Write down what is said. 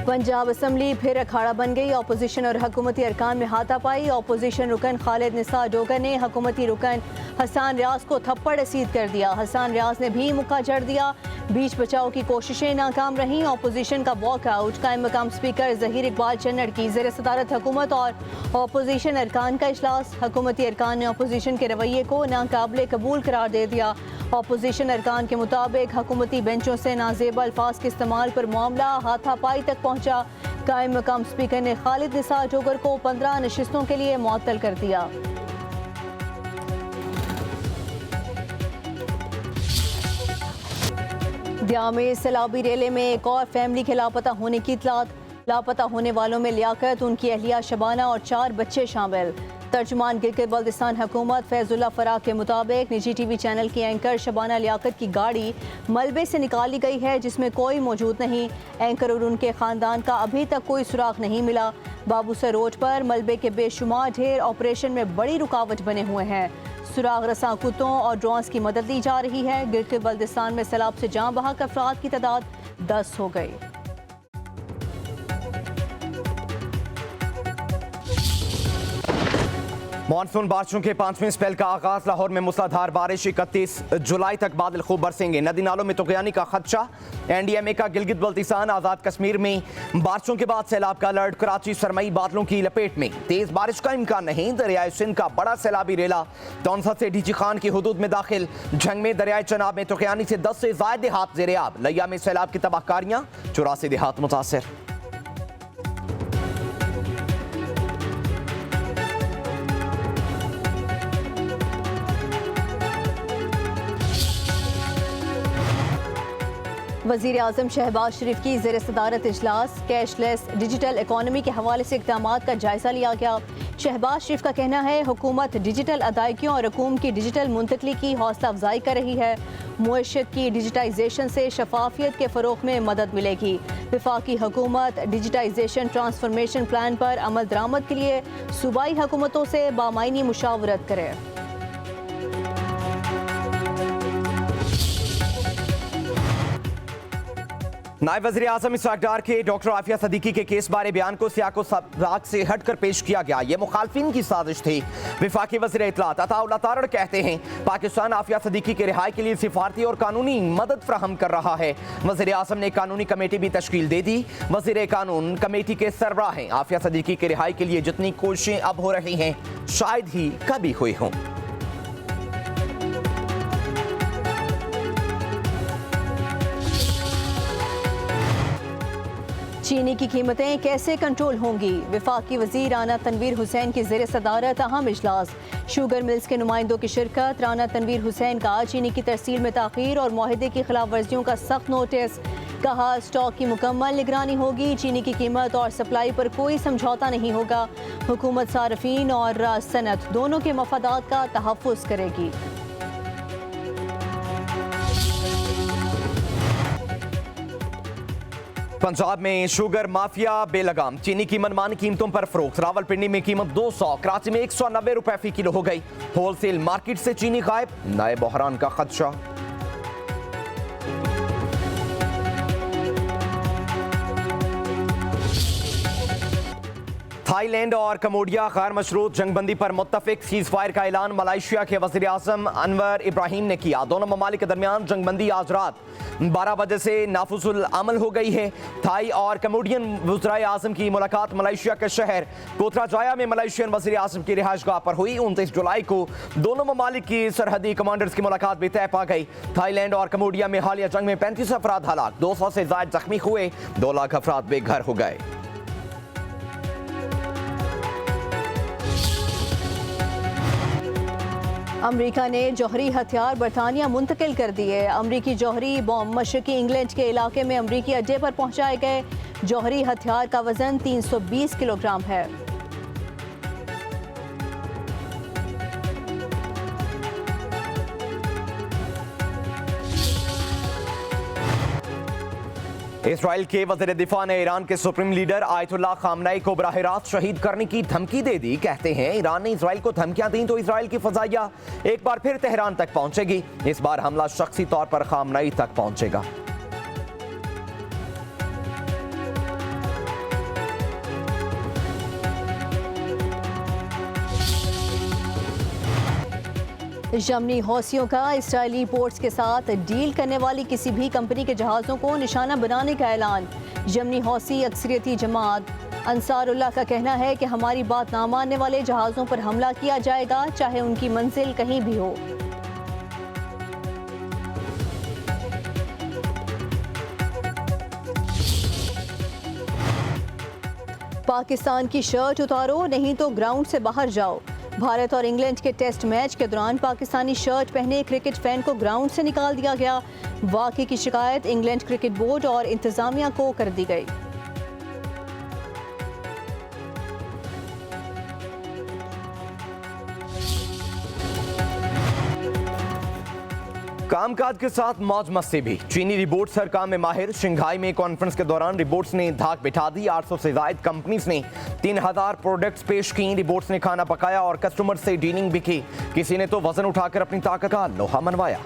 Punjab assembly फिर अखाड़ा बन गई। अपोजिशन और हुकूमती अरकान में हाथापाई। अपोजिशन रुकन खालिद निसार डोगर ने हुकूमती रुकन हसन रियाज को थप्पड़ रसीद कर दिया। हसन रियाज ने भी मुक्का जड़ दिया। बीच बचाव की कोशिशें नाकाम रहीं। अपोजिशन का वॉकआउट। कायम मकाम स्पीकर ज़हीर इकबाल चन्नड़ की ज़ेर सदारत हुकूमत और अपोजिशन अरकान का इजलास। हुकूमती अरकान ने अपोजिशन के रवैये को नाकाबिले कबूल करार दे दिया। अपोजिशन अरकान के मुताबिक हुकूमती बेंचों से नाजेब अल्फाज के इस्तेमाल पर मामला हाथापाई तक पहुंचा। कायम मकाम स्पीकर ने खालिद निसार डोगर को 15 नशिस्तों के लिए मुअत्तल कर दिया। दिया में सैलाबी रेले में एक और फैमिली के लापता होने की इतलात। लापता होने वालों में लियाकत, उनकी अहलिया शबाना और 4 बच्चे शामिल। तर्जुमान गिलगित बल्तिस्तान हुकूमत फैजुल्ला फराग के मुताबिक निजी टीवी चैनल की एंकर शबाना लियाकत की गाड़ी मलबे से निकाली गई है, जिसमें कोई मौजूद नहीं। एंकर और उनके खानदान का अभी तक कोई सुराग नहीं मिला। बाबूसर रोड पर मलबे के बेशुमार ढेर ऑपरेशन में बड़ी रुकावट बने हुए हैं। सुराग रसां कुत्तों और ड्रोन्स की मदद ली जा रही है। गिलगित बल्तिस्तान में सैलाब से जाँ बहक अफराद की तादाद 10 हो गई। मानसून बारिशों के 5वें स्पेल का आगाज। लाहौर में मूसलाधार बारिश। 31 जुलाई तक बादल खूब बरसेंगे। नदी नालों में तुगयानी का खदशा। NDMA का गिलगित बल्तिस्तान आज़ाद कश्मीर में बारिशों के बाद सैलाब का अलर्ट। कराची सरमई बादलों की लपेट में। तेज बारिश का इम्कान नहीं। दरियाए सिंध का बड़ा सैलाबी रेला तौनसा से डीजी खान की हदूद में दाखिल। जंग में दरियाए चनाब में तुगयानी से 10 से ज़ायद देहात ज़ेर-ए-आब। लिया में सैलाब की तबाहकारियाँ। 84 देहात मुतासर। वज़ीर आज़म शहबाज शरीफ की ज़ेर सदारत इजलास। कैशलेस डिजिटल इकॉनमी के हवाले से इक़दामात का जायज़ा लिया गया। शहबाज शरीफ का कहना है हुकूमत डिजिटल अदायगियों और रकूम की डिजिटल मुंतकली की हौसला अफजाई कर रही है। मुआशरत की डिजिटाइजेशन से शफाफियत के फ़रोग़ में मदद मिलेगी। वफाकी हुकूमत डिजिटाइजेशन ट्रांसफॉर्मेशन प्लान पर अमल दरामद के लिए सूबाई हुकूमतों से बामायनी मुशावरत करे। नायब वज़ीर आज़म इसहाक़ डार के डॉक्टर आफिया सदीकी के केस बारे बयान को सियाको सबाक से हट कर पेश किया गया। ये मुखालफिन की साजिश थी। वफाकी वज़ीर इत्तलात अताउल्लाह तारड़ कहते हैं पाकिस्तान आफिया सदीकी के रिहाई के लिए सिफारती और कानूनी मदद फ्राहम कर रहा है। वज़ीर आज़म ने कानूनी कमेटी भी तश्कील दे दी। वज़ीर कानून कमेटी के सरबराह हैं। आफिया सदीकी के रिहाई के लिए जितनी कोशिशें अब हो रही हैं शायद ही कभी हुई हों। चीनी की कीमतें कैसे कंट्रोल होंगी? वफाकी वज़ीर राना तनवीर हुसैन की ज़ेर सदारत अहम इजलास। शुगर मिल्स के नुमाइंदों की शिरकत। राना तनवीर हुसैन का चीनी की तरसील में ताख़ीर और मुआहदे की खिलाफ वर्जियों का सख्त नोटिस। कहा स्टॉक की मुकम्मल निगरानी होगी। चीनी की कीमत और सप्लाई पर कोई समझौता नहीं होगा। हुकूमत सार्फिन और सनत दोनों के मफादात का तहफ़्फ़ुज़ करेगी। पंजाब में शुगर माफिया बेलगाम। चीनी की मनमानी कीमतों पर फरोख्त। रावलपिंडी में कीमत 200, कराची में 190 रुपए फी किलो हो गई। होलसेल मार्केट से चीनी गायब। नए बहरान का खदशा। थाईलैंड और कम्बोडिया गैर मशरूत जंगबंदी पर मुत्तफिक। सीज फायर का ऐलान मलेशिया के वज़ीर आज़म अनवर इब्राहिम ने किया। दोनों ममालिक के दरमियान जंगबंदी आज रात 12 बजे से नाफुजुल अमल हो गई है। थाई और कम्बोडियन वज़ीर आज़म की मुलाकात मलेशिया के शहर कोतराजाया में मलेशियन वज़ीर आज़म की रिहाइशगाह पर हुई। 29 जुलाई को दोनों ममालिक की सरहदी कमांडर्स की मुलाकात भी तय पा गई। थाईलैंड और कम्बोडिया में हालिया जंग में 35 अफराद हलाक। 200 से ज़ायद जख्मी हुए। 2 लाख अफराद बेघर हो गए। अमरीका ने जौहरी हथियार बरतानिया मुंतकिल कर दिए। अमरीकी जौहरी बॉम्ब मशरकी इंग्लैंड के इलाके में अमरीकी अड्डे पर पहुंचाए गए। जौहरी हथियार का वजन 320 किलोग्राम है। इसराइल के वज़ीर दिफा ने ईरान के सुप्रीम लीडर आयतुल्लाह खामनेई को बराह रास्त शहीद करने की धमकी दे दी। कहते हैं ईरान ने इसराइल को धमकियां दी तो इसराइल की फजाइया एक बार फिर तेहरान तक पहुंचेगी। इस बार हमला शख्सी तौर पर खामनेई तक पहुंचेगा। यमनी हौसियों का इसराइली पोर्ट्स के साथ डील करने वाली किसी भी कंपनी के जहाज़ों को निशाना बनाने का ऐलान। यमनी हौसी अक्सरियती जमात अंसारुल्लाह का कहना है कि हमारी बात ना मानने वाले जहाज़ों पर हमला किया जाएगा, चाहे उनकी मंजिल कहीं भी हो। पाकिस्तान की शर्ट उतारो नहीं तो ग्राउंड से बाहर जाओ। भारत और इंग्लैंड के टेस्ट मैच के दौरान पाकिस्तानी शर्ट पहने क्रिकेट फैन को ग्राउंड से निकाल दिया गया। वाक़े की शिकायत इंग्लैंड क्रिकेट बोर्ड और इंतजामिया को कर दी गई। कामकाज के साथ मौज मस्ती भी। चीनी रिपोर्ट्स हर काम में माहिर। शंघाई में कॉन्फ्रेंस के दौरान रिपोर्ट्स ने धाक बिठा दी। 800 से ज्यादा कंपनीज ने 3000 प्रोडक्ट्स पेश की। रिपोर्ट्स ने खाना पकाया और कस्टमर से डीलिंग भी की। किसी ने तो वजन उठाकर अपनी ताकत का लोहा मनवाया।